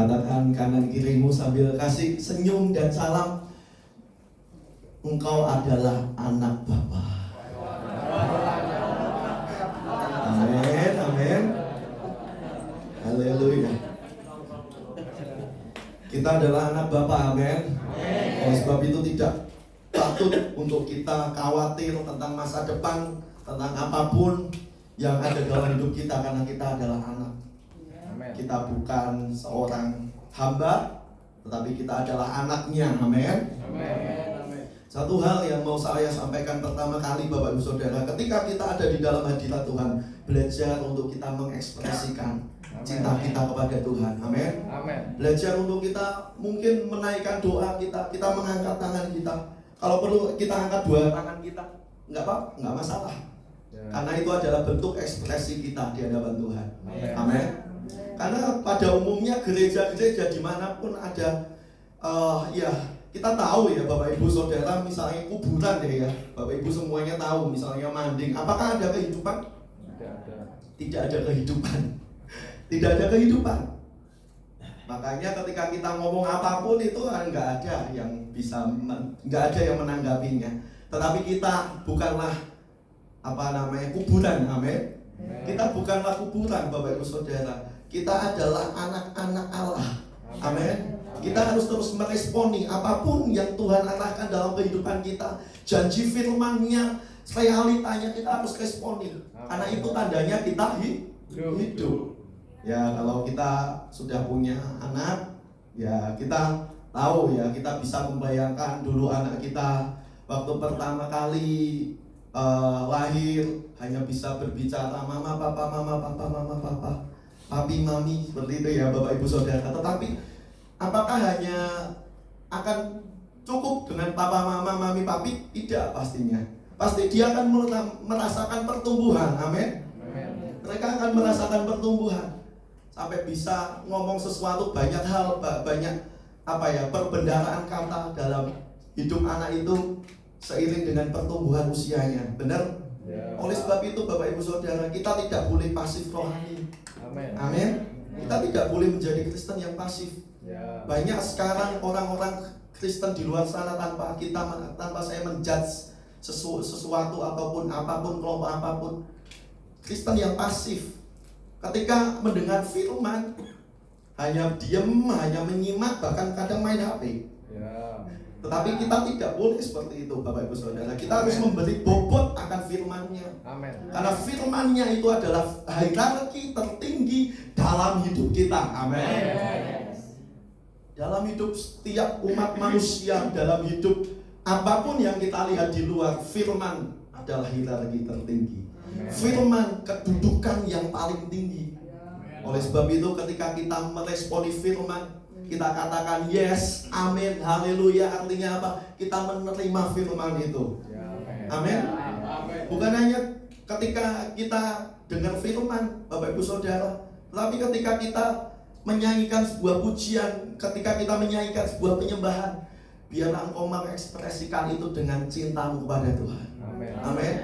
Katakan kanan kirimu sambil kasih senyum dan salam. Engkau adalah anak Bapa. Amin, amin. Haleluya. Kita adalah anak Bapa, amin. Oleh sebab itu tidak patut untuk kita khawatir tentang masa depan, tentang apapun yang ada dalam hidup kita, karena kita adalah anak. Kita bukan seorang hamba, tetapi kita adalah anaknya, amin. Satu hal yang mau saya sampaikan pertama kali Bapak Ibu Saudara, ketika kita ada di dalam hadirat Tuhan, belajar untuk kita mengekspresikan cinta kita kepada Tuhan, amin. Belajar untuk kita mungkin menaikkan doa kita, kita mengangkat tangan kita. Kalau perlu kita angkat dua tangan kita, enggak apa, enggak masalah. Karena itu adalah bentuk ekspresi kita di hadapan Tuhan, amin. Karena pada umumnya gereja-gereja dimanapun ada, ya kita tahu ya Bapak Ibu Saudara, misalnya kuburan deh ya, Bapak Ibu semuanya tahu, misalnya manding, apakah ada kehidupan? Tidak ada kehidupan. Tidak ada kehidupan. Makanya ketika kita ngomong apapun itu nggak ada yang bisa, nggak ada yang menanggapinya. Tetapi kita bukanlah kuburan, amin. Kita bukanlah kuburan Bapak Ibu Saudara. Kita adalah anak-anak Allah, amin. Kita harus terus meresponi apapun yang Tuhan arahkan dalam kehidupan kita. Janji firman-Nya, realitanya kita harus responi. Karena itu tandanya kita hidup. Ya, kalau kita sudah punya anak, ya kita tahu ya, kita bisa membayangkan dulu anak kita waktu pertama kali lahir hanya bisa berbicara mama papa, mama papa, mama papa, papi mami, seperti itu ya Bapak Ibu Saudara. Tetapi apakah hanya akan cukup dengan papa, mama, mami, papi? Tidak pastinya. Pasti dia akan merasakan pertumbuhan, amin. Mereka akan merasakan pertumbuhan sampai bisa ngomong sesuatu, banyak hal, banyak perbendaharaan kata dalam hidup anak itu seiring dengan pertumbuhan usianya, benar? Oleh sebab itu Bapak Ibu Saudara, kita tidak boleh pasif rohani, amin. Kita tidak boleh menjadi Kristen yang pasif. Banyak sekarang orang-orang Kristen di luar sana tanpa saya menjudge sesuatu ataupun apapun, kelompok apapun, Kristen yang pasif. Ketika mendengar firman hanya diam, hanya menyimak, bahkan kadang main HP. Tetapi kita tidak boleh seperti itu Bapak Ibu Saudara. Kita harus memberi bobot akan firman-Nya. Karena firman-Nya itu adalah hierarki tertinggi dalam hidup kita. Amin. Dalam hidup setiap umat manusia, dalam hidup apapun yang kita lihat di luar, firman adalah hierarki tertinggi. Firman kedudukan yang paling tinggi. Oleh sebab itu ketika kita meresponi firman, kita katakan yes, amin, haleluya. Artinya apa? Kita menerima firman itu, amin. Bukan hanya ketika kita dengar firman Bapak Ibu Saudara, tapi ketika kita menyanyikan sebuah pujian, ketika kita menyanyikan sebuah penyembahan, biarlah engkau mengekspresikan itu dengan cintamu kepada Tuhan, amin.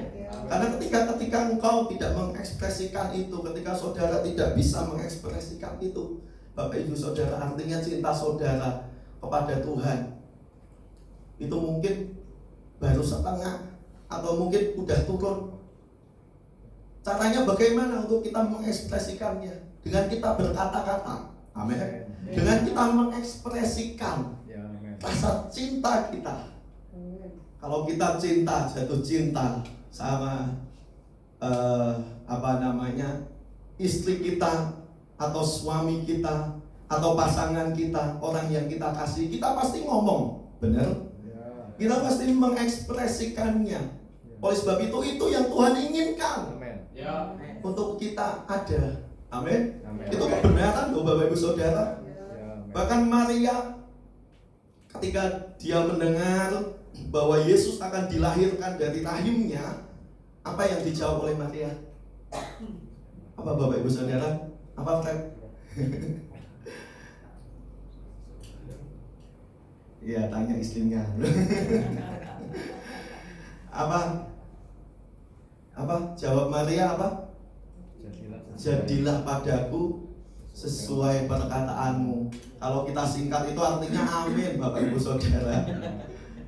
Karena ketika engkau tidak mengekspresikan itu, ketika saudara tidak bisa mengekspresikan itu, Bapak Ibu Saudara, artinya cinta saudara kepada Tuhan itu mungkin baru setengah, atau mungkin udah turun. Caranya bagaimana untuk kita mengekspresikannya? Dengan kita berkata-kata, amin. Dengan kita mengekspresikan rasa cinta kita. Kalau kita jatuh cinta sama istri kita, atau suami kita, atau pasangan kita, orang yang kita kasih, kita pasti ngomong, benar? Kita pasti mengekspresikannya. Oleh sebab itu yang Tuhan inginkan untuk kita ada, amin. Itu kebenaran loh Bapak Ibu Saudara. Bahkan Maria ketika dia mendengar bahwa Yesus akan dilahirkan dari rahimnya, apa yang dijawab oleh Maria? Apa Bapak Ibu Saudara? Apa Fred? Iya, tanya istrinya. Apa? Jawab Maria apa? Jadilah padaku sesuai perkataanmu. Kalau kita singkat itu artinya amin, Bapak Ibu Saudara.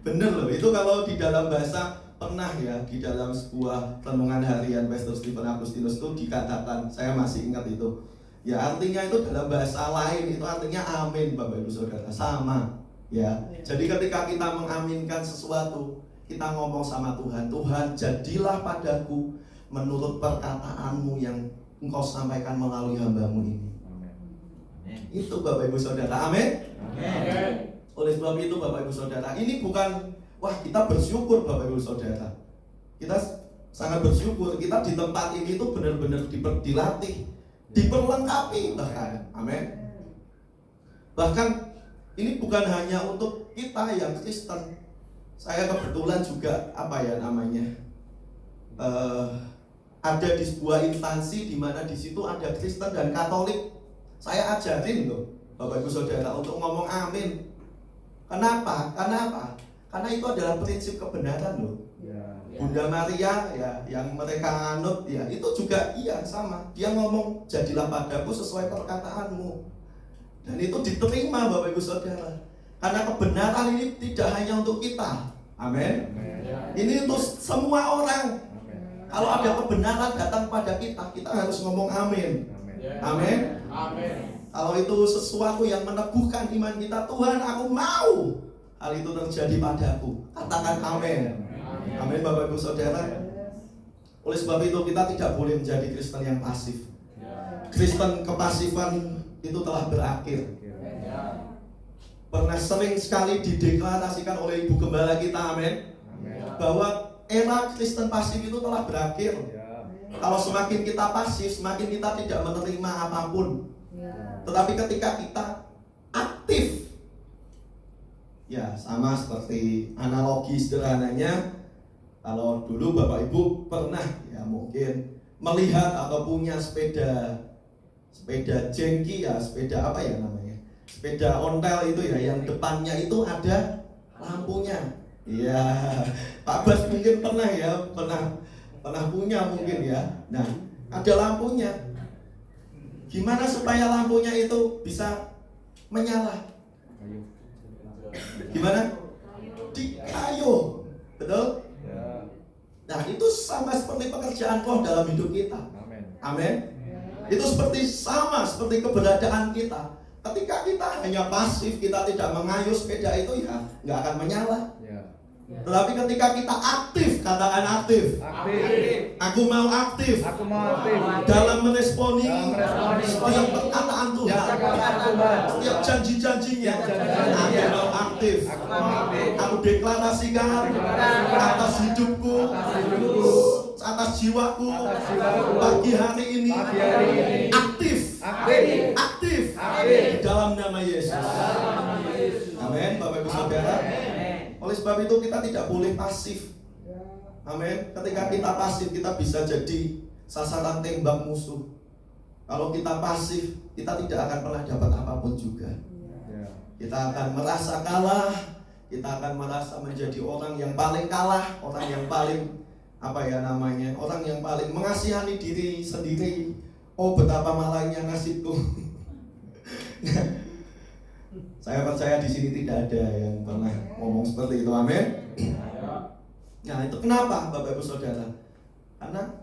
Bener loh, itu kalau di dalam bahasa pernah ya, di dalam sebuah renungan harian Pastor Stephen Agustinus itu dikatakan, saya masih ingat itu. Ya artinya itu dalam bahasa lain itu artinya amin, Bapak Ibu Saudara, sama ya. Jadi ketika kita mengaminkan sesuatu, kita ngomong sama Tuhan, Tuhan jadilah padaku menurut perkataanmu yang Engkau sampaikan melalui hamba-Mu ini. Itu Bapak Ibu Saudara, amin. Oleh sebab itu Bapak Ibu Saudara, ini bukan wah kita bersyukur Bapak Ibu Saudara. Kita sangat bersyukur kita di tempat ini itu benar-benar dilatih, diperlengkapi bahkan, amin. Bahkan ini bukan hanya untuk kita yang Kristen. Saya kebetulan juga ada di sebuah instansi di mana di situ ada Kristen dan Katolik. Saya ajarin loh Bapak Ibu Saudara untuk ngomong amin. Kenapa? Karena itu adalah prinsip kebenaran loh. Bunda Maria ya yang mereka anut ya itu juga iya sama. Dia ngomong jadilah padaku sesuai perkataanmu. Dan itu diterima Bapak Ibu Saudara. Karena kebenaran ini tidak hanya untuk kita. Amin. Ini untuk semua orang. Kalau ada kebenaran datang pada kita, kita harus ngomong amin. Amin. Kalau itu sesuatu yang meneguhkan iman kita, Tuhan aku mau hal itu terjadi padaku, katakan amin. Amin Bapak Ibu Saudara. Oleh sebab itu kita tidak boleh menjadi Kristen yang pasif. Kristen kepasifan itu telah berakhir. Pernah sering sekali dideklarasikan oleh Ibu Gembala kita, amin, bahwa era Kristen pasif itu telah berakhir. Kalau semakin kita pasif, semakin kita tidak menerima apapun. Tetapi ketika kita aktif, ya sama seperti analogi sederhananya, kalau dulu Bapak Ibu pernah ya mungkin melihat atau punya sepeda jengki ya, sepeda apa ya namanya, sepeda ontel itu ya, yang depannya itu ada lampunya. Iya, Pak Bas mungkin pernah ya, pernah punya mungkin ya. Nah, ada lampunya. Gimana supaya lampunya itu bisa menyala? Gimana? Di kayu, betul? Nah, itu sama seperti pekerjaan Roh dalam hidup kita. Amin. Itu sama seperti keberadaan kita. Ketika kita hanya pasif, kita tidak mengayuh sepeda itu ya nggak akan menyala. Tetapi ketika kita aktif, katakan aktif. Aku mau aktif. Dalam meresponi setiap perkataan Tuhan, setiap janji-janjinya. Aku mau aktif. Aku deklarasikan atas hidupku, atas jiwaku, pagi hari ini aktif di dalam nama Yesus. Amin, Bapak Ibu Saudara. Oleh sebab itu kita tidak boleh pasif. Amin. Ketika kita pasif, kita bisa jadi sasaran tembak musuh. Kalau kita pasif, kita tidak akan pernah dapat apapun juga. Kita akan merasa kalah. Kita akan merasa menjadi orang yang paling kalah, orang yang paling orang yang paling mengasihani diri sendiri. Oh betapa malainya nasibku. Saya percaya di sini tidak ada yang pernah ngomong seperti itu, amin. Nah itu kenapa Bapak Ibu Saudara? Karena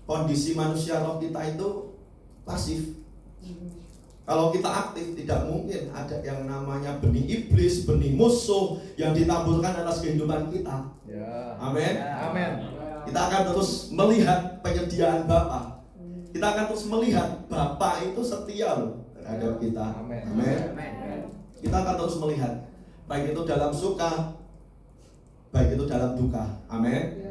kondisi manusia roh kita itu pasif. Kalau kita aktif, tidak mungkin ada yang namanya benih iblis, benih musuh yang ditaburkan atas kehidupan kita. Amin. Kita akan terus melihat penyediaan Bapa. Kita akan terus melihat Bapa itu setia loh terhadap kita. Amin. Kita akan terus melihat, baik itu dalam suka, baik itu dalam duka. Amin.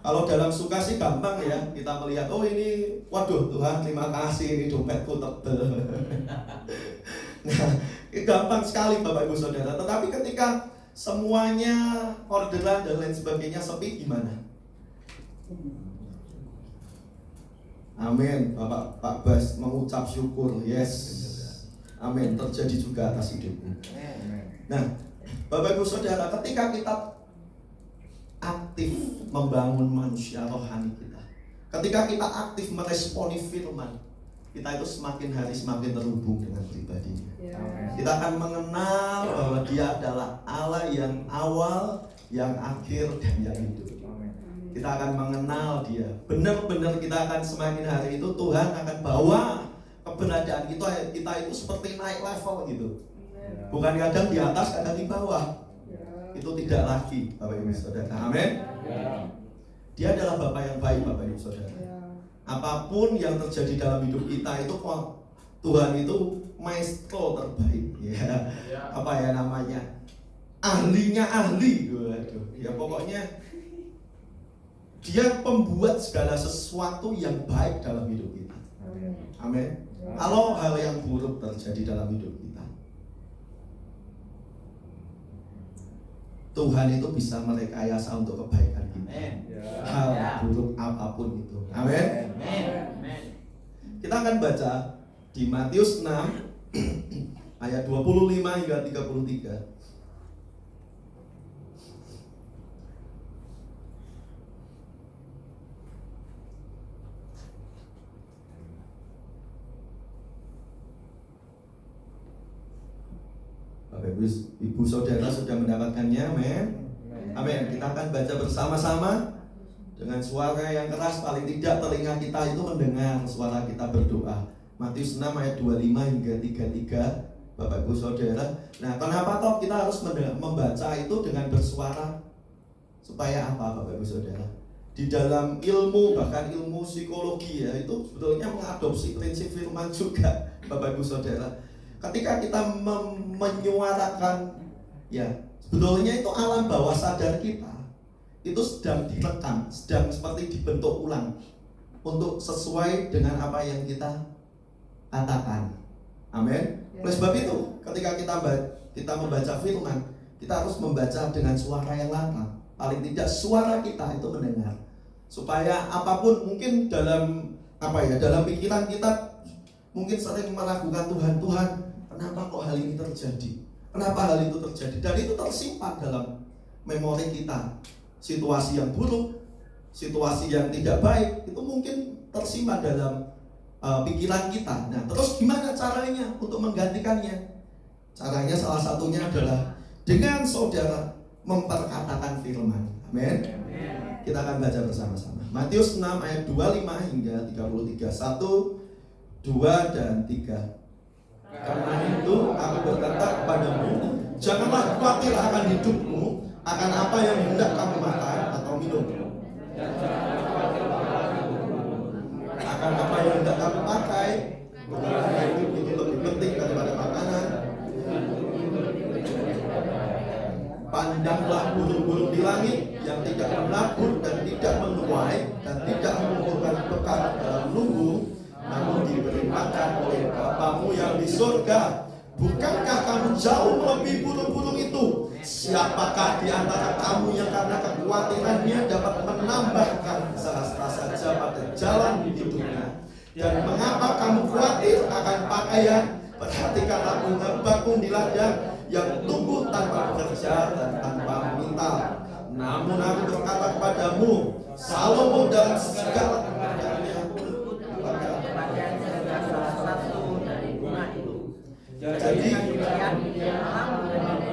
Kalau dalam suka sih gampang ya, kita melihat, oh ini, waduh Tuhan terima kasih, ini dompetku tebel. Nah, gampang sekali Bapak Ibu Saudara. Tetapi ketika semuanya orderan dan lain sebagainya sepi, gimana? Amin. Pak Bas mengucap syukur, yes. Amin, terjadi juga atas hidupmu. Nah, Bapak Ibu Saudara, ketika kita aktif membangun manusia rohani kita, ketika kita aktif meresponi firman, kita itu semakin hari semakin terhubung dengan pribadinya. Amen. Kita akan mengenal bahwa Dia adalah Allah yang awal, yang akhir, dan yang hidup. Kita akan mengenal Dia. Benar-benar kita akan semakin hari itu Tuhan akan bawa keberadaan kita itu seperti naik level gitu. Bukan kadang di atas, kadang di bawah. Itu tidak lagi, Bapak Ibu Saudara. Amin. Dia adalah Bapa yang baik, Bapak Ibu Saudara. Apapun yang terjadi dalam hidup kita itu Tuhan itu maestro terbaik, ya. Apa ya namanya? Ahlinya ahli, waduh. Ya pokoknya Dia pembuat segala sesuatu yang baik dalam hidup kita. Amin. Kalau hal yang buruk terjadi dalam hidup kita, Tuhan itu bisa merekayasa untuk kebaikan kita. Hal buruk apapun itu. Amin. Kita akan baca di Matius 6 ayat 25 hingga 33. Bapak Ibu Saudara sudah mendapatkannya, amin. Amin. Kita akan baca bersama-sama dengan suara yang keras, paling tidak telinga kita itu mendengar suara kita berdoa. Matius 6 ayat 25 hingga 33, Bapak Ibu Saudara. Nah, kenapa toh kita harus membaca itu dengan bersuara? Supaya apa, Bapak Ibu Saudara? Di dalam ilmu, bahkan ilmu psikologi ya, itu sebetulnya mengadopsi prinsip firman juga, Bapak Ibu Saudara. Ketika kita menyuarakan, ya sebetulnya itu alam bawah sadar kita itu sedang direkam, sedang seperti dibentuk ulang untuk sesuai dengan apa yang kita katakan. Amin. Oleh sebab itu, ketika kita membaca firman, kita harus membaca dengan suara yang lantang. Paling tidak suara kita itu mendengar, supaya apapun mungkin dalam dalam pikiran kita mungkin sering meragukan Tuhan, kenapa kok hal ini terjadi? Kenapa hal itu terjadi? Dan itu tersimpan dalam memori kita. Situasi yang buruk, situasi yang tidak baik, itu mungkin tersimpan dalam pikiran kita. Nah, terus gimana caranya untuk menggantikannya? Caranya salah satunya adalah dengan saudara memperkatakan firman. Amin. Kita akan baca bersama-sama. Matius 6 ayat 25 hingga 33. 1, 2, dan 3. Karena itu aku berkata kepadamu, janganlah khawatir akan hidupmu, akan apa yang hendak kamu makan atau minum, akan apa yang hendak kamu pakai. Bukankah hidup itu lebih penting daripada makanan? Pandanglah burung-burung di langit yang tidak menabur dan tidak menuai dan tidak mengumpulkan bekal dalam lumbung, namun diberi makan oleh Bapamu yang di surga. Bukankah kamu jauh melebihi burung-burung itu? Siapakah di antara kamu yang karena kekhawatirannya dapat menambahkan sehasta saja pada jalan hidupnya? Dan mengapa kamu khawatir akan pakaian? Perhatikanlah bunga bakung di ladang yang tumbuh tanpa bekerja dan tanpa meminta. Namun aku berkata kepadamu, Salomo dalam segala keadaannya jadi tidak kalian akan melakukan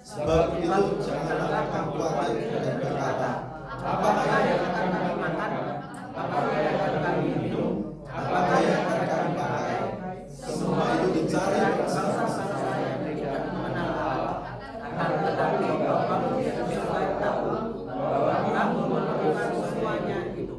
sebab itu janganlah kamu khawatir dan berkata, apakah yang akan kami makan, apakah yang akan kami minum, apakah yang akan kami pakai. Semua itu dicari bersama-sama yang tidak mengenal Allah. Akan tetapi kamu tidak tahu bahwa kamu melakukan semuanya itu.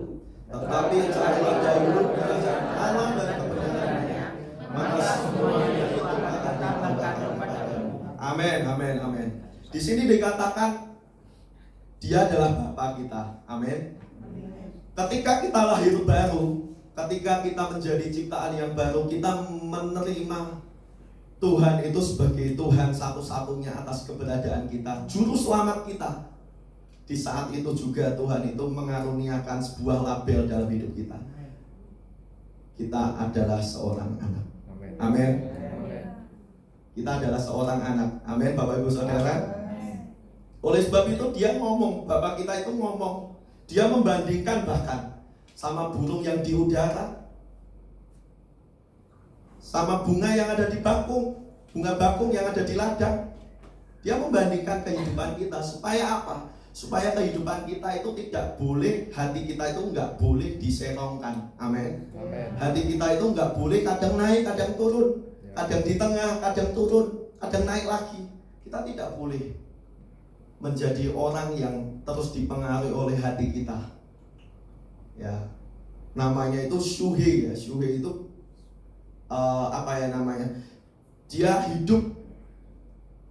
Tetapi carilah dahulu kerajaan Allah dan kebenarannya, maka semuanya itu akan ditambahkan kepadamu. Amin, amin, amin. Di sini dikatakan Dia adalah Bapa kita. Amin. Ketika kita lahir baru, ketika kita menjadi ciptaan yang baru, kita menerima Tuhan itu sebagai Tuhan satu-satunya atas keberadaan kita, juru selamat kita. Di saat itu juga Tuhan itu mengaruniakan sebuah label dalam hidup kita. Kita adalah seorang anak. Amin. Kita adalah seorang anak. Amin, Bapak Ibu Saudara. Oleh sebab itu dia ngomong, Bapak kita itu ngomong, dia membandingkan bahkan sama burung yang di udara, sama bunga yang ada di bakung, bunga bakung yang ada di ladang. Dia membandingkan kehidupan kita supaya apa? Supaya kehidupan kita itu tidak boleh, hati kita itu nggak boleh diserongkan. Amin. Hati kita itu nggak boleh kadang naik, kadang turun, kadang di tengah, kadang turun, kadang naik lagi. Kita tidak boleh menjadi orang yang terus dipengaruhi oleh hati kita. Ya, namanya itu syuhe ya. Syuhe itu namanya? Dia hidup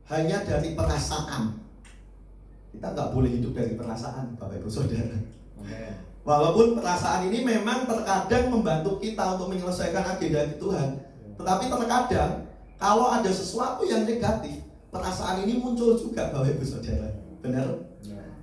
hanya dari perasaan. Kita nggak boleh hidup dari perasaan, Bapak Ibu Saudara. Walaupun perasaan ini memang terkadang membantu kita untuk menyelesaikan agenda Tuhan, tetapi terkadang kalau ada sesuatu yang negatif, perasaan ini muncul juga, Bapak Ibu Saudara. Benar?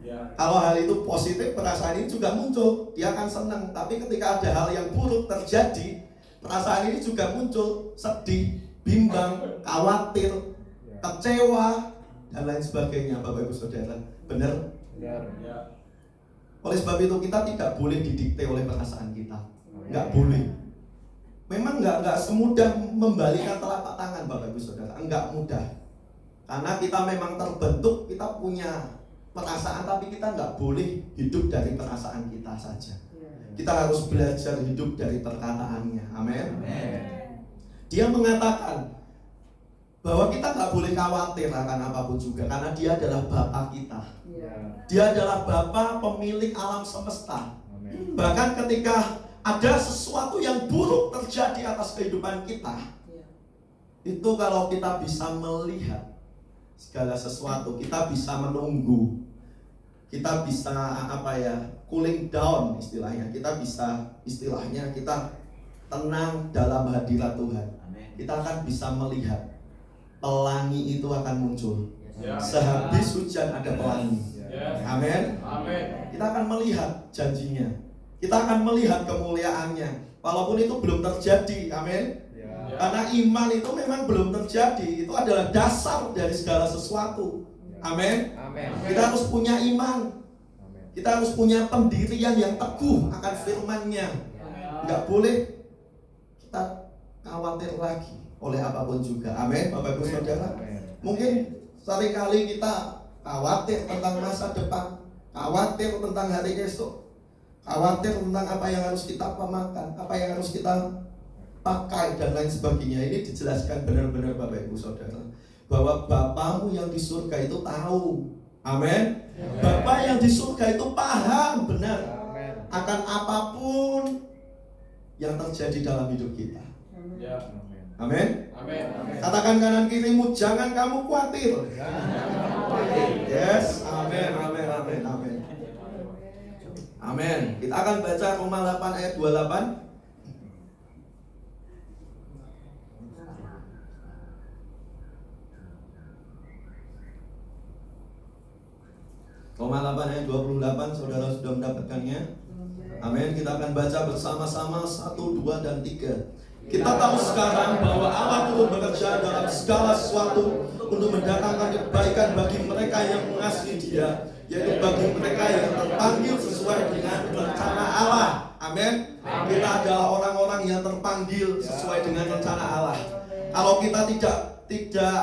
Ya. Kalau hal itu positif, perasaan ini juga muncul, dia akan senang. Tapi ketika ada hal yang buruk terjadi, perasaan ini juga muncul, sedih, bimbang, khawatir, kecewa, dan lain sebagainya, Bapak Ibu Saudara. Benar? Ya. Oleh sebab itu kita tidak boleh didikte oleh perasaan kita. Nggak boleh. Memang nggak semudah membalikan telapak tangan, Bapak Ibu Saudara. Nggak mudah. Karena kita memang terbentuk, kita punya perasaan, tapi kita nggak boleh hidup dari perasaan kita saja. Kita harus belajar hidup dari perkataannya. Amin. Dia mengatakan bahwa kita nggak boleh khawatir akan apapun juga, karena dia adalah Bapa kita. Dia adalah Bapa pemilik alam semesta. Bahkan ketika ada sesuatu yang buruk terjadi atas kehidupan kita, itu kalau kita bisa melihat segala sesuatu, kita bisa menunggu, kita bisa cooling down istilahnya, kita bisa kita tenang dalam hadirat Tuhan. Kita akan bisa melihat pelangi itu akan muncul. Sehabis hujan ada pelangi. Amin. Kita akan melihat janjinya, kita akan melihat kemuliaannya, walaupun itu belum terjadi. Amin. Karena iman itu memang belum terjadi. Itu adalah dasar dari segala sesuatu. Amin. Kita harus punya iman. Kita harus punya pendirian yang teguh akan firman-Nya. Nggak boleh kita khawatir lagi oleh apapun juga. Amin, Bapak Ibu Saudara. Mungkin seringkali kita khawatir tentang masa depan, khawatir tentang hari esok, khawatir tentang apa yang harus kita makan, apa yang harus kita pakai, dan lain sebagainya. Ini dijelaskan benar-benar, Bapak Ibu Saudara, bahwa Bapamu yang di surga itu tahu. Amin. Bapa yang di surga itu paham benar akan apapun yang terjadi dalam hidup kita. Amin. Katakan kanan kirimu, jangan kamu khawatir. Yes. Amin. Kita akan baca Roma 8 ayat 28. Roma 8 ayat 28, saudara sudah mendapatkannya? Amin. Kita akan baca bersama-sama 1, 2, dan 3. Kita tahu sekarang bahwa Allah turut bekerja dalam segala sesuatu untuk mendatangkan kebaikan bagi mereka yang mengasihi Dia, yaitu bagi mereka yang terpanggil sesuai dengan rencana Allah. Amin. Kita adalah orang-orang yang terpanggil sesuai dengan rencana Allah. Kalau kita tidak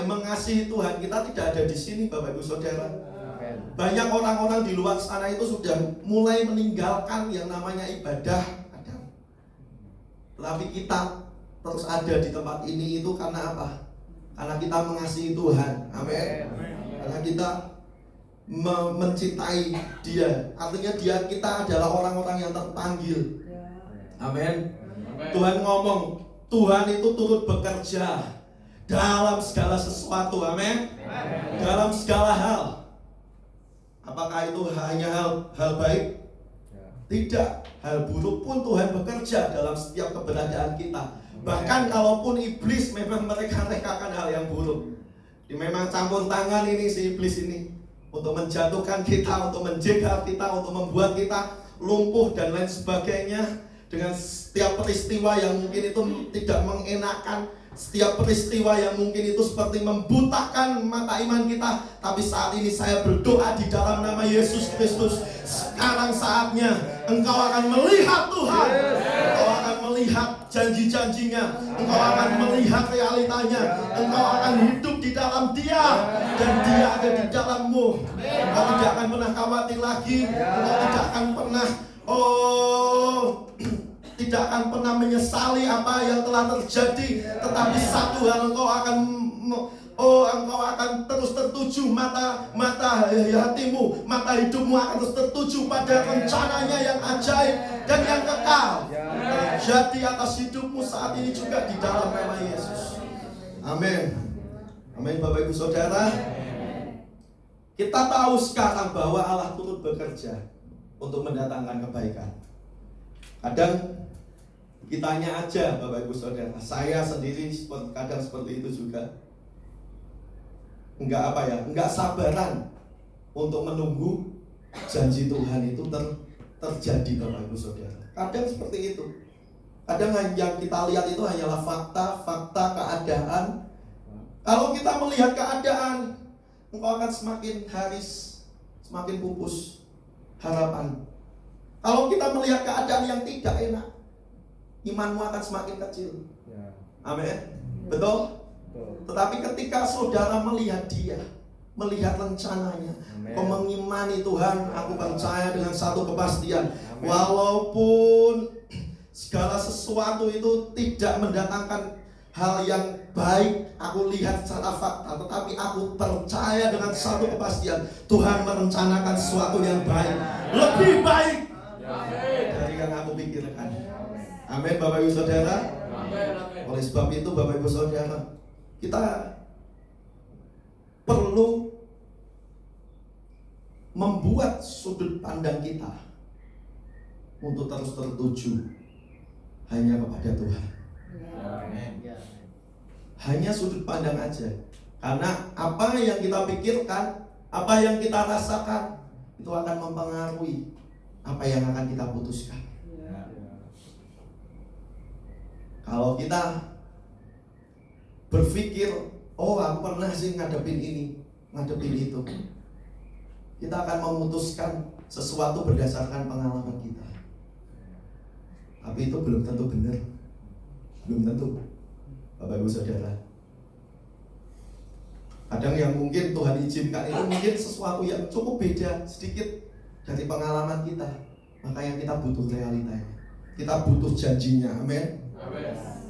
mengasihi Tuhan, kita tidak ada di sini, Bapak Ibu Saudara. Banyak orang-orang di luar sana itu sudah mulai meninggalkan yang namanya ibadah Adam. Tapi kita terus ada di tempat ini itu karena apa? Karena kita mengasihi Tuhan. Amin. Karena kita mencintai Dia. Artinya kita adalah orang-orang yang terpanggil. Amin. Tuhan ngomong, Tuhan itu turut bekerja dalam segala sesuatu. Amin. Dalam segala hal. Apakah itu hanya hal baik? Tidak. Hal buruk pun Tuhan bekerja dalam setiap keberadaan kita. Bahkan kalaupun iblis memang mereka rekakan hal yang buruk, memang campur tangan ini si iblis ini untuk menjatuhkan kita, untuk menjegal kita, untuk membuat kita lumpuh dan lain sebagainya, dengan setiap peristiwa yang mungkin itu tidak mengenakan, Setiap peristiwa yang mungkin itu seperti membutakan mata iman kita, tapi saat ini saya berdoa di dalam nama Yesus Kristus, sekarang saatnya engkau akan melihat Tuhan. Engkau akan melihat janji-janjinya, engkau akan melihat realitanya, engkau akan hidup di dalam Dia dan Dia ada di dalammu. Engkau tidak akan pernah khawatir lagi, engkau tidak akan pernah tidak akan pernah menyesali apa yang telah terjadi, tetapi satu hal, engkau akan terus tertuju, mata hatimu, mata hidupmu akan terus tertuju pada rencananya yang ajaib dan yang kekal terjadi atas hidupmu saat ini juga di dalam nama Yesus. Amin. Amin. Bapak Ibu Saudara, kita tahu sekarang bahwa Allah turut bekerja untuk mendatangkan kebaikan. Kadang kitanya aja, Bapak Ibu Saudara, saya sendiri kadang seperti itu juga. Enggak sabaran untuk menunggu janji Tuhan itu terjadi, Bapak Ibu Saudara. Kadang seperti itu. Kadang yang kita lihat itu hanyalah fakta keadaan. Kalau kita melihat keadaan, engkau akan semakin semakin pupus harapan. Kalau kita melihat keadaan yang tidak enak, imanmu akan semakin kecil. Amin. Betul? Tetapi ketika saudara melihat Dia, melihat rencananya, kau mengimani Tuhan, aku percaya dengan satu kepastian, walaupun segala sesuatu itu tidak mendatangkan hal yang baik, aku lihat secara fakta, tetapi aku percaya dengan satu kepastian, Tuhan merencanakan sesuatu yang baik, lebih baik dari yang aku pikirkan. Amin, Bapak Ibu Saudara. Oleh sebab itu, Bapak Ibu Saudara, kita perlu membuat sudut pandang kita untuk terus tertuju hanya kepada Tuhan. Hanya sudut pandang aja. Karena apa yang kita pikirkan, apa yang kita rasakan, itu akan mempengaruhi apa yang akan kita putuskan. Kalau kita berpikir, oh aku pernah sih ngadepin ini, ngadepin itu, kita akan memutuskan sesuatu berdasarkan pengalaman kita. Tapi itu belum tentu benar. Belum tentu, Bapak Ibu Saudara. Kadang yang mungkin Tuhan izinkan itu mungkin sesuatu yang cukup beda sedikit dari pengalaman kita. Maka yang kita butuh realitanya, kita butuh janjinya. Amin.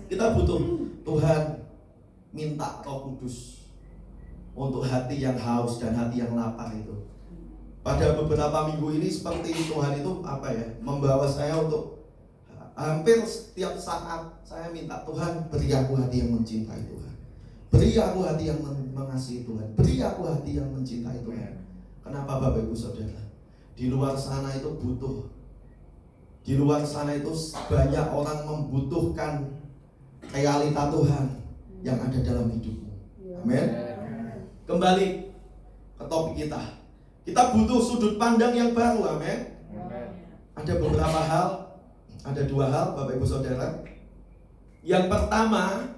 Kita butuh Tuhan minta Roh Kudus untuk hati yang haus dan hati yang lapar itu. Pada beberapa minggu ini seperti Tuhan itu membawa saya untuk hampir setiap saat saya minta, Tuhan beri aku hati yang mencintai Tuhan, beri aku hati yang mengasihi Tuhan, beri aku hati yang mencintai Tuhan. Kenapa Bapak Ibu Saudara? Di luar sana itu butuh. Di luar sana itu banyak orang membutuhkan realita Tuhan yang ada dalam hidupmu. Amin. Kembali ke topik kita. Kita butuh sudut pandang yang baru. Amin. Ada beberapa hal, ada dua hal, Bapak Ibu Saudara. Yang pertama,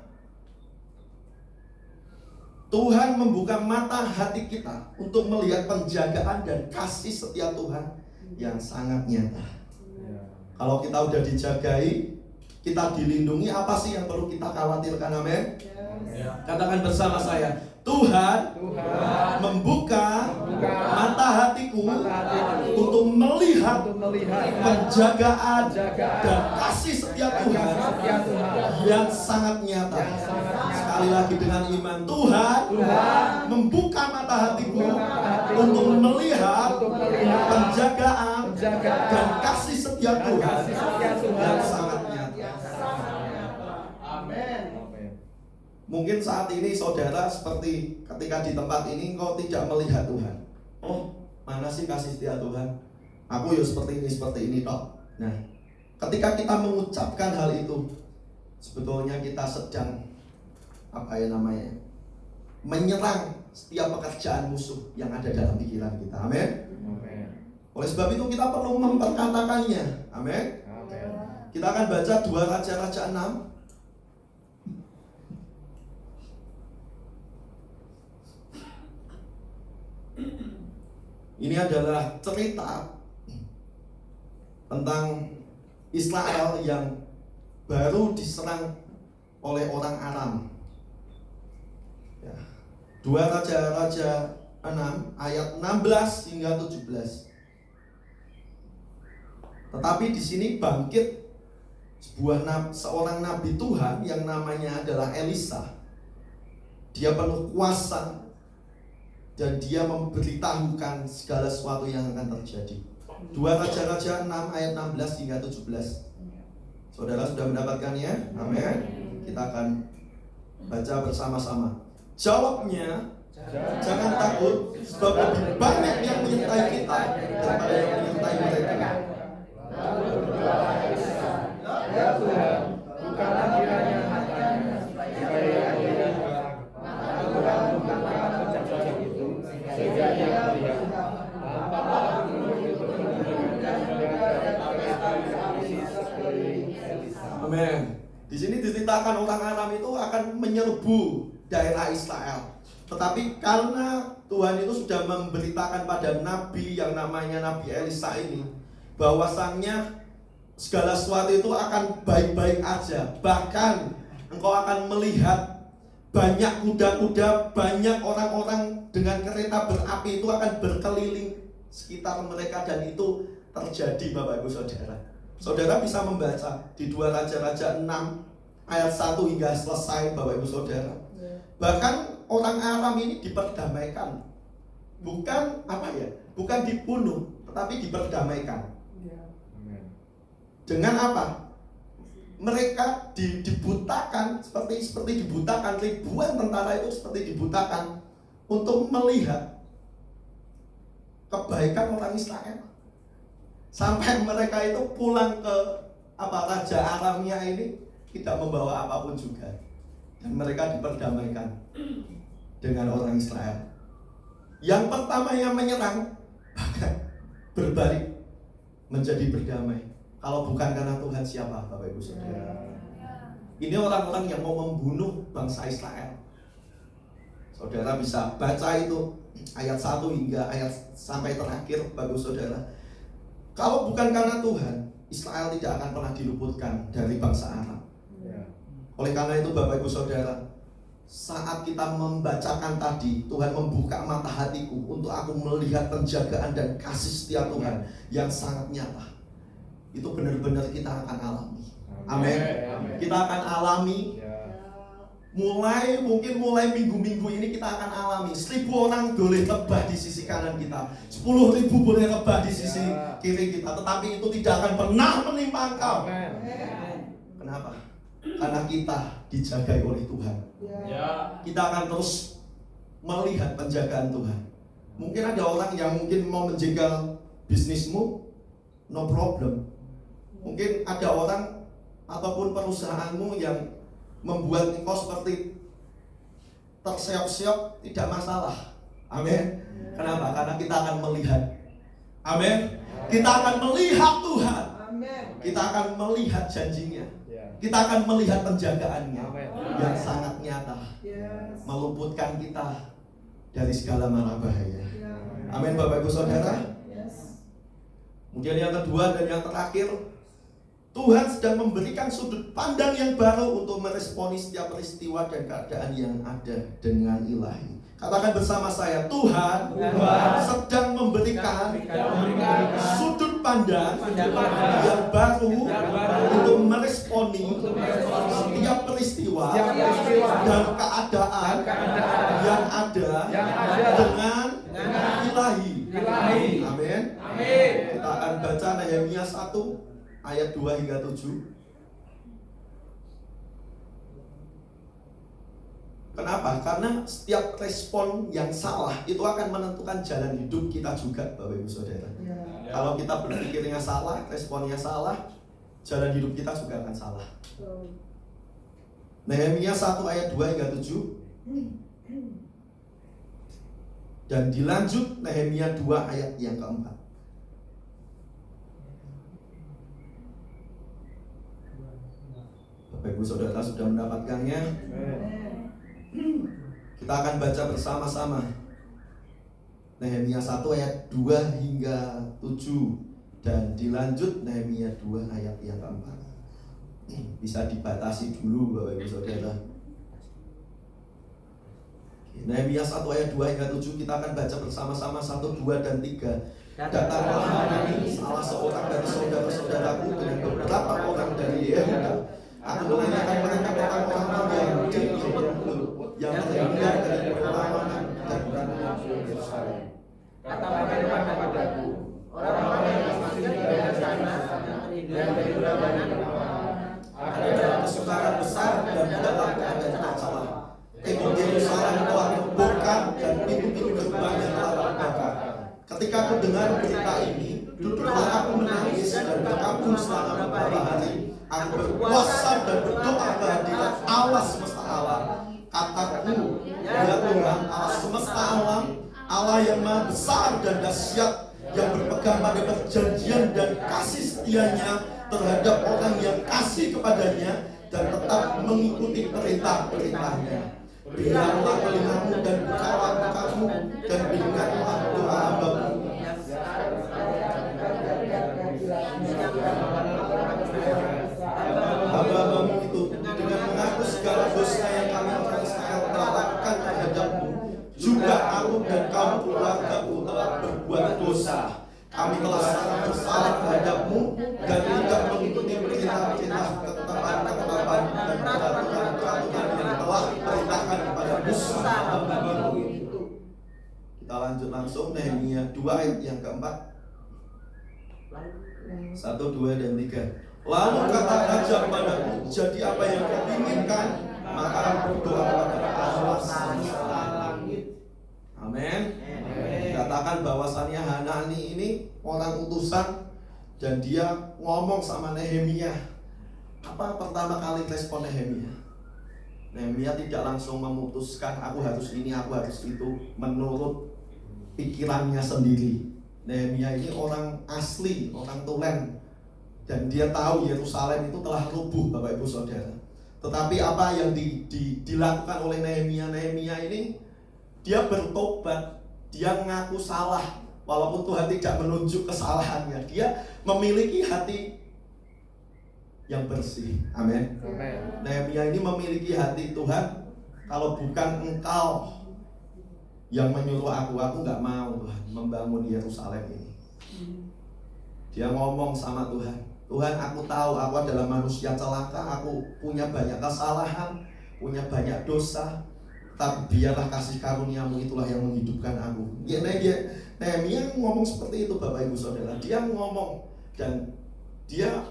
Tuhan membuka mata hati kita untuk melihat penjagaan dan kasih setia Tuhan yang sangat nyata. Kalau kita udah dijagai, kita dilindungi, apa sih yang perlu kita khawatirkan? Amin. Katakan bersama saya, Tuhan membuka mata hatiku untuk melihat penjagaan dan kasih setia Tuhan yang sangat nyata. Sekali lagi dengan iman, Tuhan membuka mata hatiku untuk melihat penjagaan dan kasih setia Tuhan yang sangat nyata. Amin. Mungkin saat ini saudara seperti ketika di tempat ini engkau tidak melihat Tuhan. Oh, mana sih kasih setia Tuhan? Aku ya seperti ini toh. Nah, ketika kita mengucapkan hal itu, sebetulnya kita sedang menyerang setiap pekerjaan musuh yang ada dalam pikiran kita. Amin. Oleh sebab itu kita perlu memperkatakannya. Amin. Kita akan baca 2 Raja-Raja 6 Ini adalah cerita tentang Israel yang baru diserang oleh orang Aram. Ya. 2 Raja-Raja 6 ayat 16 hingga 17. Tetapi di sini bangkit seorang nabi Tuhan yang namanya adalah Elisa. Dia penuh kuasa dan dia memberitahukan segala sesuatu yang akan terjadi. 2 Raja-Raja 6 ayat 16 hingga 17. Saudara sudah mendapatkannya? Amin. Kita akan baca bersama-sama. Jawabnya, jangan takut, sebab lebih banyak yang menyertai kita daripada yang menyertai mereka. Lalu berdoa Elisa, ya Tuhan, bukanlah kiranya hartanya supaya dia maka Tuhan membuka pencapaian itu sehingga ia melihat tanpa aku bertemu dengan Amin. Di sini diceritakan orang Aram itu akan menyerbu daerah Israel. Tetapi karena Tuhan itu sudah memberitakan pada nabi yang namanya Nabi Elisa ini, bahwasannya segala sesuatu itu akan baik-baik aja. Bahkan engkau akan melihat banyak kuda-kuda, banyak orang-orang dengan kereta berapi itu akan berkeliling sekitar mereka, dan itu terjadi Bapak Ibu Saudara. Saudara bisa membaca di 2 Raja-Raja 6 ayat 1 hingga selesai Bapak Ibu Saudara. Bahkan orang Aram ini diperdamaikan. Bukan bukan dibunuh, tetapi diperdamaikan. Dengan apa? Mereka dibutakan seperti dibutakan, ribuan tentara itu seperti dibutakan untuk melihat kebaikan orang Israel. Sampai mereka itu pulang ke Raja Aramnya ini tidak membawa apapun juga. Dan mereka diperdamaikan dengan orang Israel. Yang pertama yang menyerang bahkan berbalik menjadi berdamai. Kalau bukan karena Tuhan, siapa Bapak Ibu Saudara? Ini orang-orang yang mau membunuh bangsa Israel. Saudara bisa baca itu ayat 1 hingga ayat sampai terakhir Bapak Ibu Saudara. Kalau bukan karena Tuhan, Israel tidak akan pernah diluputkan dari bangsa Aram. Oleh karena itu Bapak Ibu Saudara, saat kita membacakan tadi, Tuhan membuka mata hatiku untuk aku melihat penjagaan dan kasih setia Tuhan yang sangat nyata. Itu benar-benar kita akan alami. Amin. Kita akan alami. Mulai minggu-minggu ini kita akan alami. 1.000 orang boleh rebah di sisi kanan kita, 10.000 boleh rebah di sisi kiri kita, tetapi itu tidak akan pernah menimpa engkau. Kenapa? Karena kita dijagai oleh Tuhan. Kita akan terus melihat penjagaan Tuhan. Mungkin ada orang yang mungkin mau menjegal bisnismu, no problem. Mungkin ada orang ataupun perusahaanmu yang membuat engkau seperti terseok-seok, tidak masalah. Amin. Kenapa? Karena kita akan melihat. Amin. Kita akan melihat Tuhan. Kita akan melihat janjinya. Kita akan melihat penjagaannya yang sangat nyata, meluputkan kita dari segala mara bahaya. Amin Bapak Ibu Saudara. Kemudian yang kedua dan yang terakhir, Tuhan sedang memberikan sudut pandang yang baru untuk meresponi setiap peristiwa dan keadaan yang ada dengan ilahi. Katakan bersama saya, Tuhan sedang memberikan sudut pandang yang baru untuk meresponi setiap peristiwa dan keadaan yang ada dengan ilahi. Amin. Kita akan baca Nehemia 1 ayat 2 hingga 7. Kenapa? Karena setiap respon yang salah itu akan menentukan jalan hidup kita juga, Bapak Ibu Saudara. Kalau kita berpikirnya salah, responnya salah, jalan hidup kita juga akan salah. Nehemia 1 ayat 2 hingga 7. Dan dilanjut Nehemia 2 ayat yang keempat. Bapak Ibu Saudara sudah mendapatkannya? Kita akan baca bersama-sama. Nehemia 1 ayat 2 hingga 7 dan dilanjut Nehemia 2 ayat yang keempat. Bisa dibatasi dulu Bapak Ibu Saudara. Nehemia 1 ayat 2 hingga 7 kita akan baca bersama-sama 1, 2, dan 3. Datanglah Hanani, salah seorang dari saudara-saudaraku dengan beberapa orang dari Yehuda. Aku menanyakan mereka tentang orang-orang yang berkumpul yang terhindar dari perlawanan dan Yerusalem. Kata mereka kepadaku, orang-orang yang masih di daerah sana yang dari perlawanan ada kesukaran besar dan dalam keadaan tercela. Tembok Yerusalem telah robohkan dan pintu-pintu gerbangnya telah terbakar. Ketika aku dengar berita ini, duduklah aku menangis dan berkabung selama beberapa hari. Aku berpuasa dan berdoa kehadirat Allah semesta alam. Kataku, ya Tuhan Allah semesta alam, Allah yang maha besar dan dahsyat, yang berpegang pada perjanjian dan kasih setianya terhadap orang yang kasih kepadanya dan tetap mengikuti perintah-perintahnya. Biarlah telingamu dan bukalah mukamu dan dengarlah doa hamba-Mu. Hamba-Mu itu dengan mengaku segala dosa yang kami orang Israel telah lakukan terhadap-Mu. Juga aku dan kaum keluarga-Ku telah berbuat dosa. Kami telah sangat bersalah terhadap-Mu dan tidak mengikuti perintah-perintah, ketetapan-ketetapan dan peraturan-peraturan yang telah diperintahkan kepada Musa hamba-Mu itu. Kita lanjut langsung Nehemia 2 ayat yang keempat. 1, 2, dan 3. Lalu kata raja padaku, jadi apa yang kau inginkan, maka aku berdoa kepada Allah semesta langit. Amin. Katakan bahwasannya Hanani ini orang utusan dan dia ngomong sama Nehemia. Apa pertama kali respon Nehemia? Nehemia tidak langsung memutuskan aku harus ini, aku harus itu menurut pikirannya sendiri. Nehemia ini orang asli, orang tulen, dan dia tahu Yerusalem itu telah rubuh Bapak Ibu Saudara. Tetapi apa yang dilakukan oleh Nehemia ini, dia bertobat, dia mengaku salah walaupun Tuhan tidak menunjuk kesalahannya. Dia memiliki hati yang bersih. Amin. Nehemia ini memiliki hati, Tuhan, kalau bukan Engkau yang menyuruh aku nggak mau Tuhan membangun Yerusalem ini. Dia ngomong sama Tuhan, Tuhan, aku tahu aku adalah manusia celaka, aku punya banyak kesalahan, punya banyak dosa, tapi biarlah kasih karunia-Mu itulah yang menghidupkan aku. Nehemia ngomong seperti itu Bapak Ibu Saudara. Dia ngomong dan dia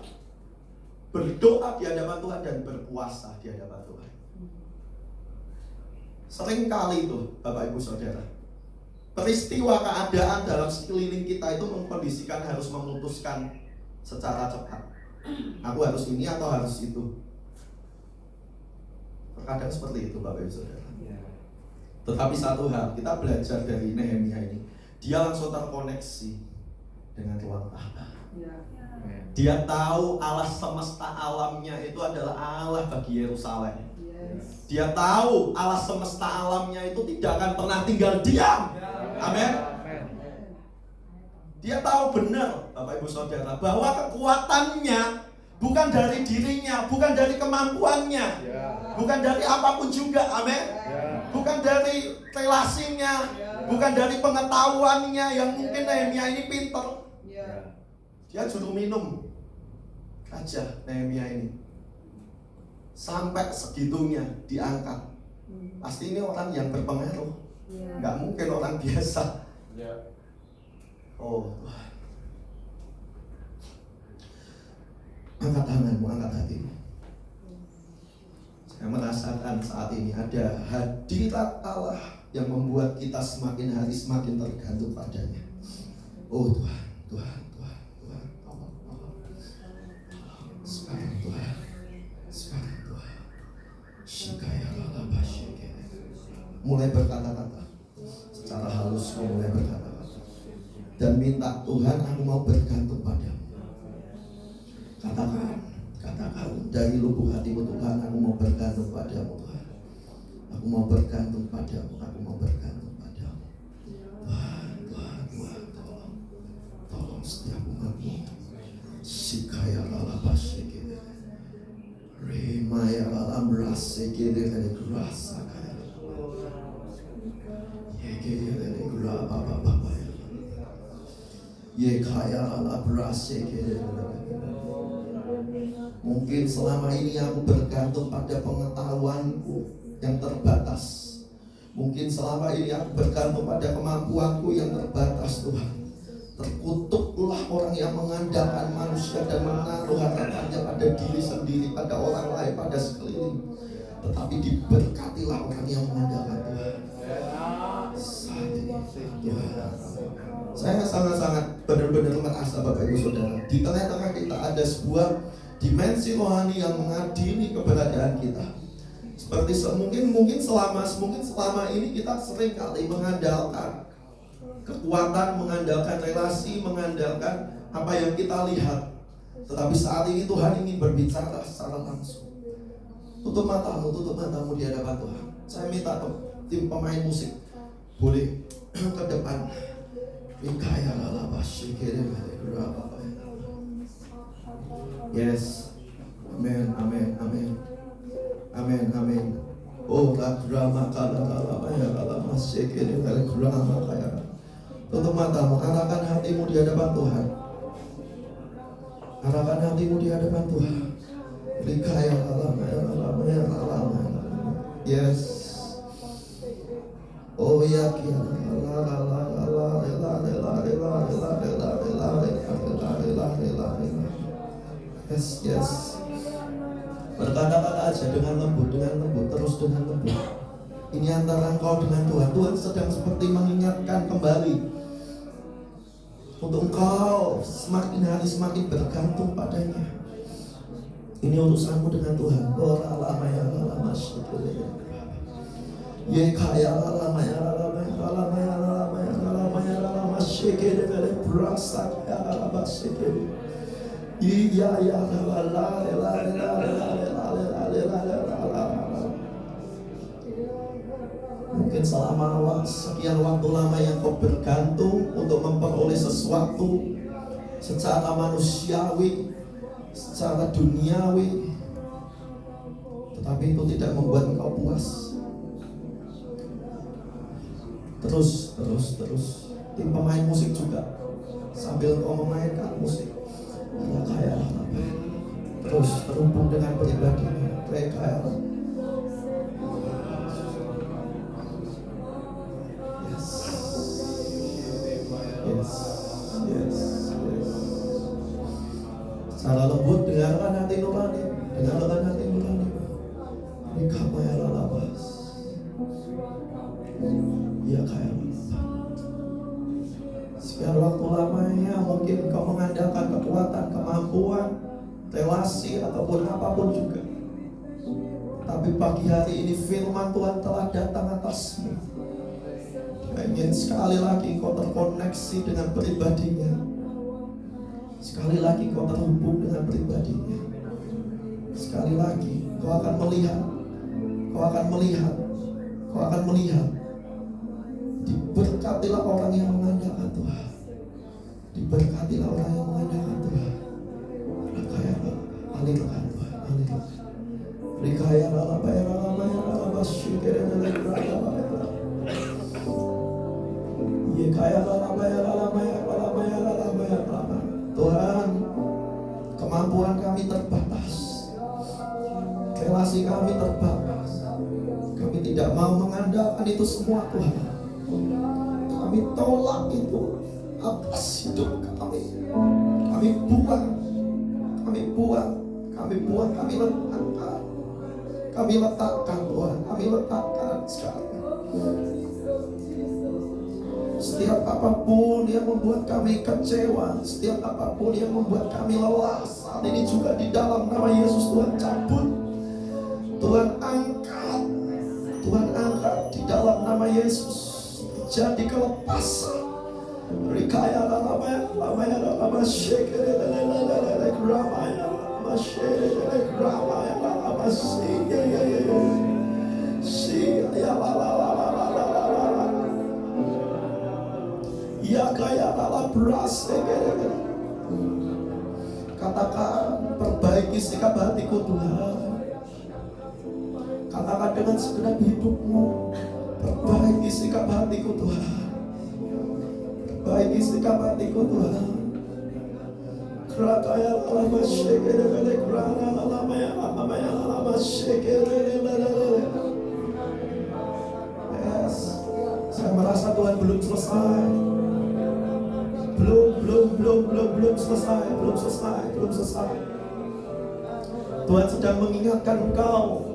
berdoa di hadapan Tuhan dan berpuasa di hadapan Tuhan. Sering kali itu Bapak Ibu Saudara, peristiwa keadaan dalam sekeliling kita itu mengkondisikan harus memutuskan secara cepat. Aku harus ini atau harus itu. Terkadang seperti itu Bapak Ibu Saudara. Tetapi satu hal, kita belajar dari Nehemia ini, dia langsung terkoneksi dengan ruang Allah. Dia tahu Allah semesta alamnya itu adalah Allah bagi Yerusalem. Dia tahu Allah semesta alamnya itu tidak akan pernah tinggal diam. Amin. Dia tahu benar Bapak Ibu Saudara bahwa kekuatannya bukan dari dirinya, bukan dari kemampuannya, bukan dari apapun juga. Amin. Bukan dari relasinya, bukan dari pengetahuannya yang mungkin Nehemia ini pintar. Dia juru minum aja Nehemia ini. Sampai segitunya diangkat. Pasti ini orang yang berpengaruh. Nggak mungkin orang biasa. Oh, angkat tanganmu, angkat hatimu. Saya merasakan saat ini ada hadirat Allah yang membuat kita semakin hari semakin tergantung padanya. Oh Tuhan, Tuhan, Tuhan, Tuhan, tolong. Sekarang Tuhan, sekarang Tuhan. Shikaya lalaba shikaya. Mulai berkata-kata secara halus, mulai berkata-kata dan minta Tuhan, aku mau bergantung padamu. Katakan dari lubuk hatimu, Tuhan, aku mau bergantung padamu Tuhan. Aku mau bergantung padamu, aku mau bergantung padamu Tuhan, Mungkin selama ini aku bergantung pada pengetahuanku yang terbatas. Mungkin selama ini aku bergantung pada kemampuanku yang terbatas, Tuhan. Terkutuklah orang yang mengandalkan manusia dan menaruh harapannya pada diri sendiri, pada orang lain, pada sekeliling. Tetapi diberkatilah orang yang mengandalkan Tuhan. Saat ini Tuhan, saya sangat-sangat benar-benar merasa Bapak Ibu Saudara, di tengah-tengah kita ada sebuah dimensi rohani yang mengadili keberadaan kita. Seperti mungkin selama ini kita sering kali mengandalkan kekuatan, mengandalkan relasi, mengandalkan apa yang kita lihat. Tetapi saat ini Tuhan ingin berbicara secara langsung. Tutup matamu di hadapan Tuhan. Saya minta tim pemain musik boleh ke depan. Yes. Amin, amin, amin. Amin, amin. Oh, lagrama kala masih kiri lagrama kaya. Tutup matamu, arahkan hatimu di hadapan Tuhan. Arahkan hatimu di hadapan Tuhan. Likaya lama. Yes. Oh ya kia Yes. Berkata-kata aja dengan lembut, terus dengan lembut. Ini antara engkau dengan Tuhan. Tuhan sedang seperti mengingatkan kembali untuk engkau semakin hari semakin bergantung padanya. Ini urusanmu dengan Tuhan. Ora lama ya lama syukur. Ye kaya lama ya lama syukur dari berasa ya lama syukur. Iya ya la. Mungkin selama sekian waktu lama yang kau bergantung untuk memperoleh sesuatu secara manusiawi, secara duniawi, tetapi itu tidak membuat engkau puas. Terus. Tim pemain musik juga sambil kau memainkan musik, ya kayak terus terhubung dengan pribadinya, kayak Yes. Secara lembut dengarkan hati nurani. Ini kamu yang lalabas. Ya kayak sekian waktu lamanya mungkin kau mengandalkan kekuatan, kemampuan, relasi ataupun apapun juga. Tapi pagi hari ini firman Tuhan telah datang atasmu. Ingin sekali lagi kau terkoneksi dengan pribadinya. Sekali lagi kau terhubung dengan pribadinya. Sekali lagi kau akan melihat. Diberkatilah orang yang mengandalkan Tuhan. Diberkatilah orang yang mengandalkan Tuhan. Alirkan Tuhan, alirkan. Rikaya lama syukur Tuhan, kemampuan kami terbatas, relasi kami terbatas. Kami tidak mau mengandalkan itu semua, Tuhan. Kami tolak itu atas hidup kami. Kami buang, kami letakkan Tuhan, kami letakkan sekarang. Setiap apapun yang membuat kami kecewa, setiap apapun yang membuat kami lelah, saat ini juga di dalam nama Yesus Tuhan cabut, Tuhan angkat di dalam nama Yesus. Jadi kelepasan. Rikaya lama syekere ramaya ya kaya lala beras. Katakan, perbaiki sikap hatiku Tuhan. Katakan dengan segenap hidupmu, perbaiki sikap hatiku Tuhan. Perbaiki sikap hatiku Tuhan. Krakaya lama shekere bele krana lama ya lama shekere bele. Yes, saya merasa Tuhan belum selesai. Belum selesai. Tuhan sedang mengingatkan engkau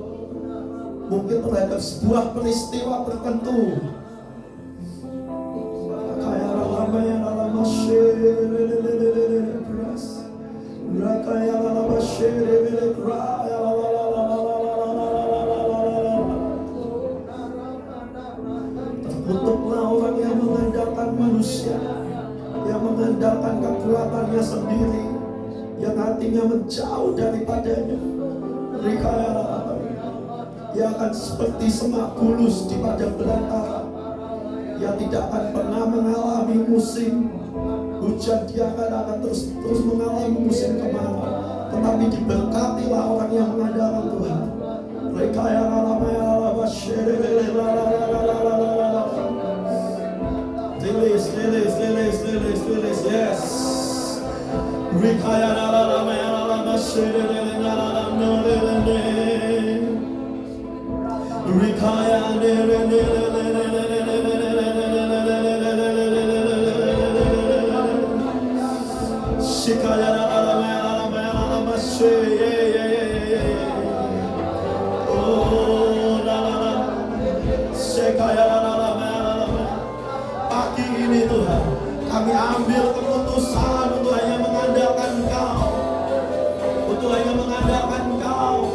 mungkin terhadap sebuah peristiwa tertentu. Terkutuklah orang yang mengandalkan manusia, yang mengandalkan kekuatannya sendiri, yang hatinya menjauh daripadanya. Ia akan seperti semak bulus di padang belantara. Ia tidak akan pernah mengalami musim hujan, dia akan terus mengalami musim kemarau. Tetapi diberkatilah orang yang mengandalkan Tuhan. Rilis, yes. Pagi ini Tuhan, kami ambil keputusan untuk hanya mengandalkan Engkau, untuk hanya mengandalkan Engkau.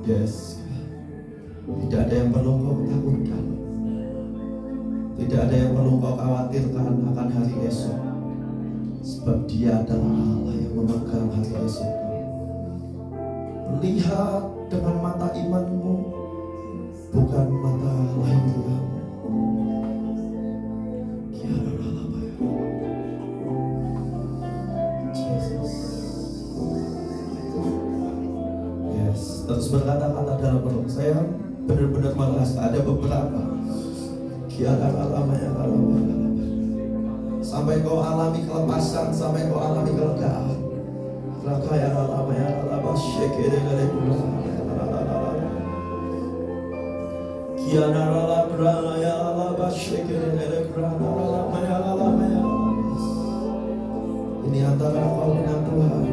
Yes. Tidak ada yang perlu kau takutkan. Tidak ada yang perlu kau khawatirkan akan hari esok. Sebab Dia adalah Allah yang memegang hari esok. Lihat dengan mata imanmu, bukan mata lahiriahmu. Terus berkata-kata dalam perut saya, benar-benar merasa ada beberapa sampai kau alami kelepasan, sampai kau alami kelegaan. Ini antara kau dengan Tuhan.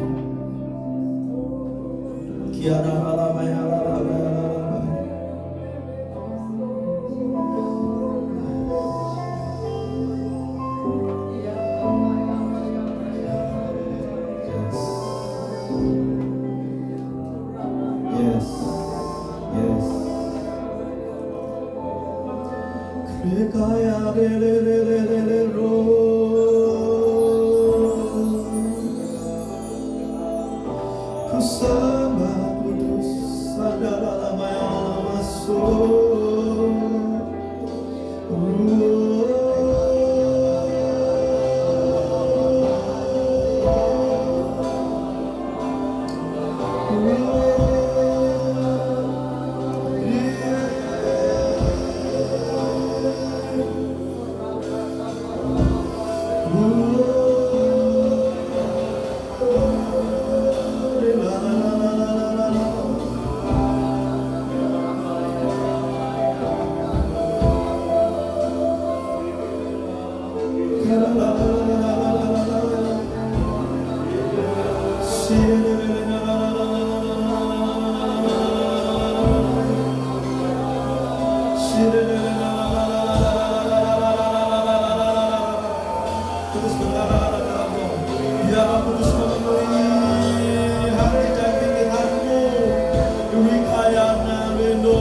Terus berkata dalam Roh, biar Roh Kudus memenuhi hati dan pikiranmu. Wikayana wendo.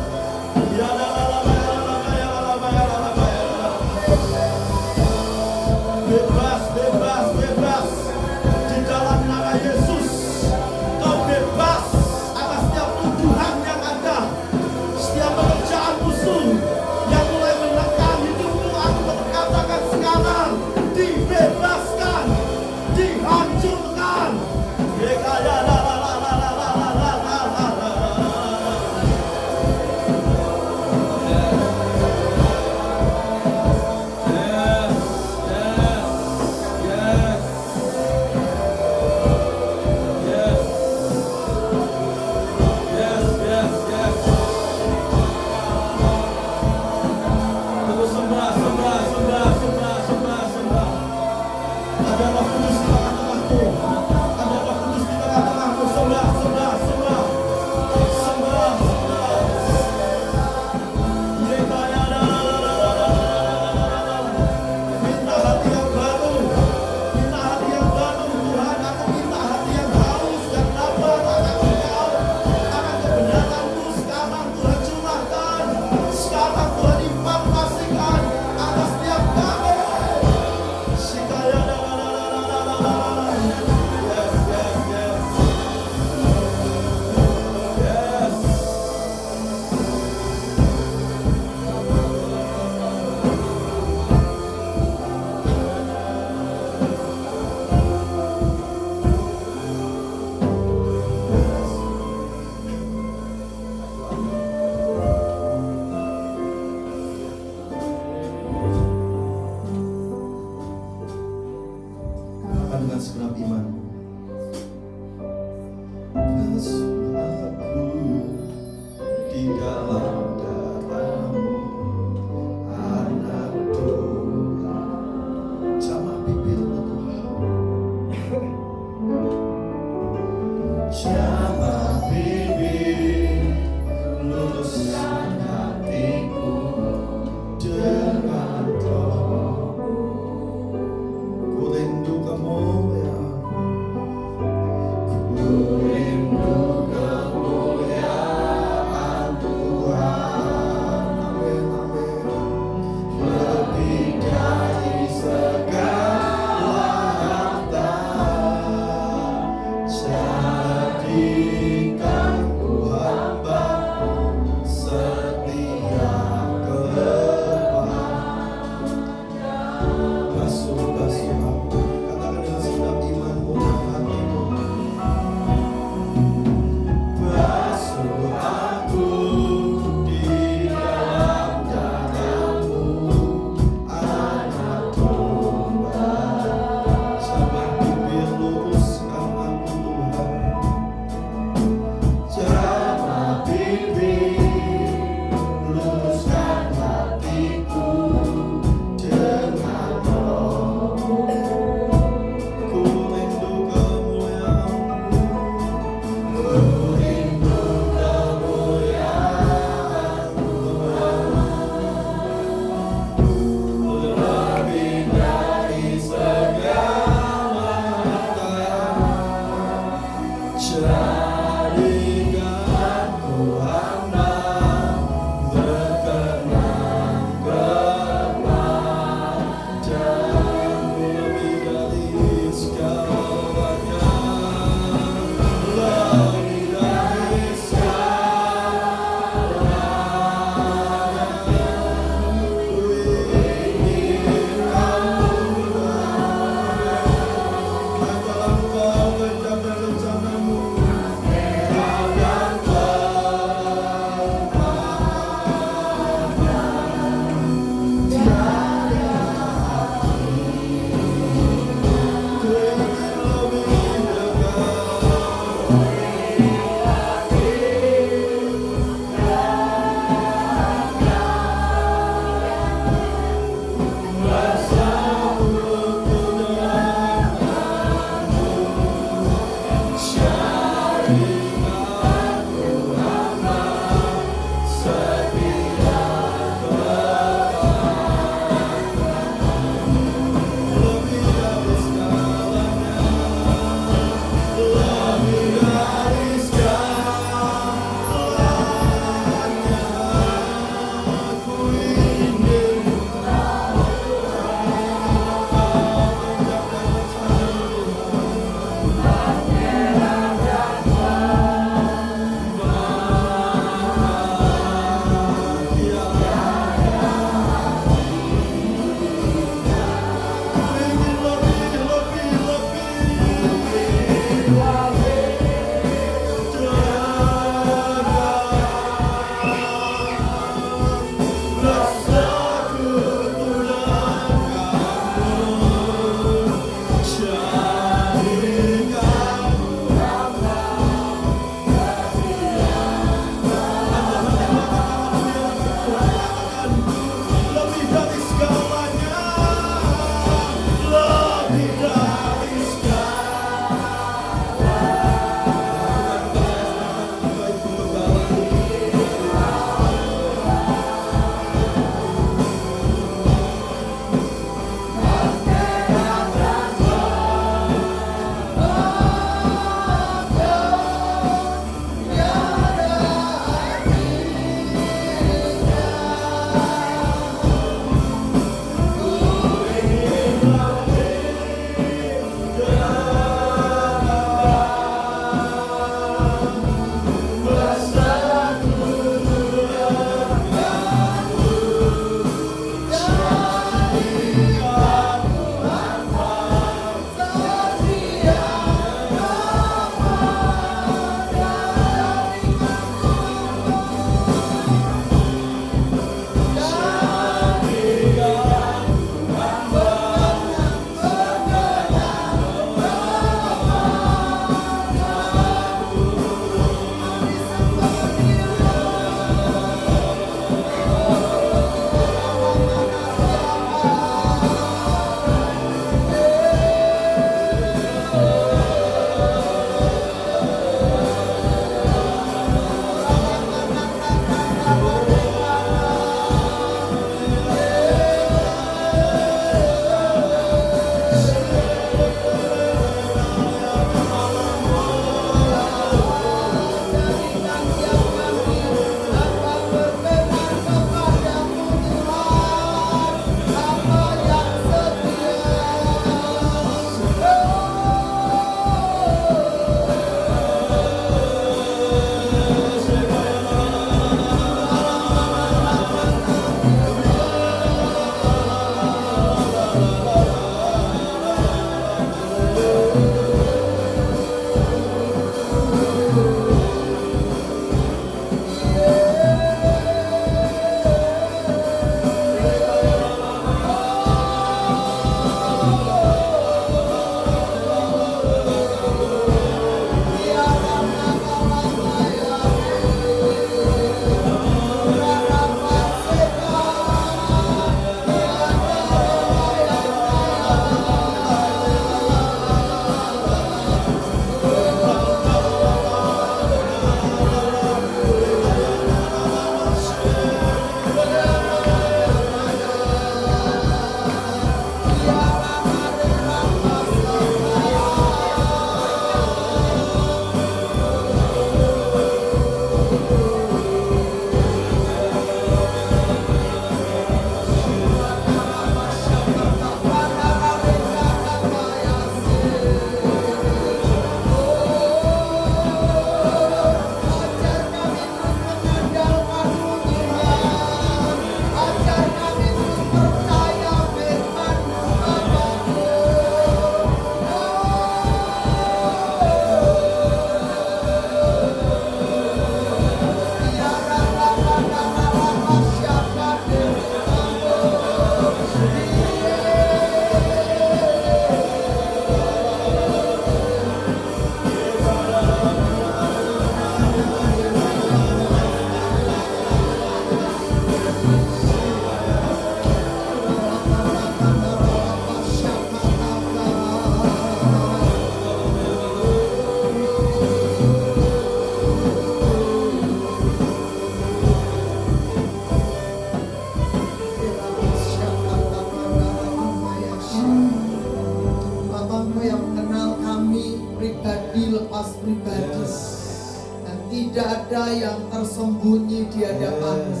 yang tersembunyi di hadapan-Mu.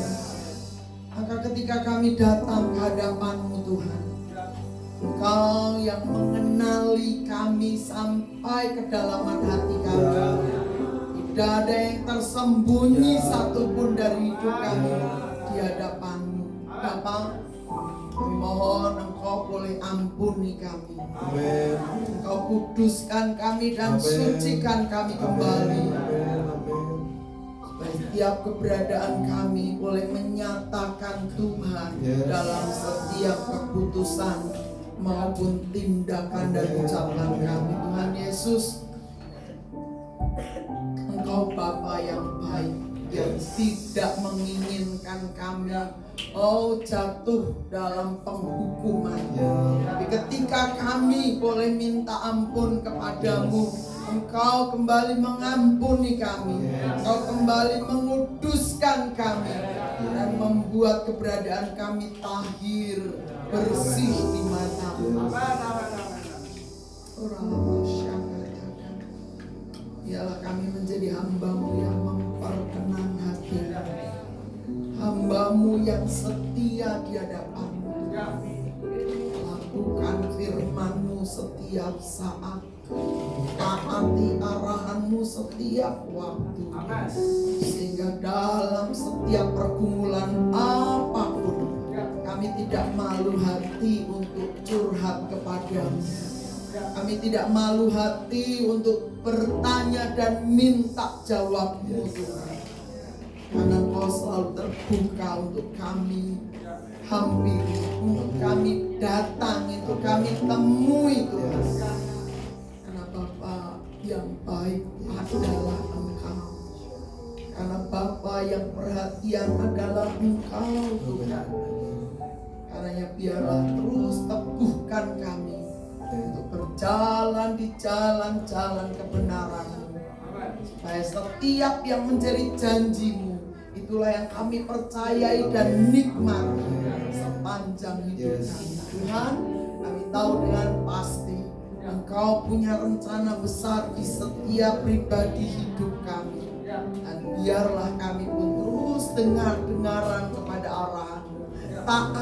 Maka ketika kami datang ke hadapan-Mu Tuhan, Engkau yang mengenali kami sampai kedalaman hati kami. Tidak ada yang tersembunyi satupun dari hidup kami di hadapan-Mu. Bapa, kami mohon Engkau boleh ampuni kami. Amin. Engkau kuduskan kami dan Amin. sucikan kami kembali. Amin. Amin. Supaya setiap keberadaan kami boleh menyatakan Tuhan Yes. dalam setiap keputusan maupun tindakan dan ucapan kami. Tuhan Yesus, Engkau Bapa yang baik, yang tidak menginginkan kami jatuh dalam penghukuman. Tapi ketika kami boleh minta ampun kepadamu, Engkau kembali mengampuni kami. Engkau kembali menguduskan kami dan membuat keberadaan kami tahir, bersih di mata-Mu. Biarlah kami menjadi hamba-Mu yang memperkenan hati, hamba-Mu yang setia di hadapan-Mu. Lakukan firman-Mu setiap saat, taati arahan-Mu setiap waktu, sehingga dalam setiap pergumulan apapun kami tidak malu hati untuk curhat kepadamu. Kami tidak malu hati untuk bertanya dan minta jawab-Mu Tuhan. Karena Engkau selalu terbuka untuk kami hampiri, untuk kami datangi, untuk kami temui Tuhan. Karena Bapa yang baik adalah Engkau. Karena Bapa yang perhatian adalah Engkau Tuhan. Karenanya biarlah terus teguhkan kami untuk berjalan di jalan-jalan kebenaran-Mu, supaya setiap yang menjadi janji-Mu itulah yang kami percayai dan nikmati sepanjang hidup kami. Tuhan, kami tahu dengan pasti Engkau punya rencana besar di setiap pribadi hidup kami, dan biarlah kami pun terus dengar-dengaran kepada arahan-Mu, taat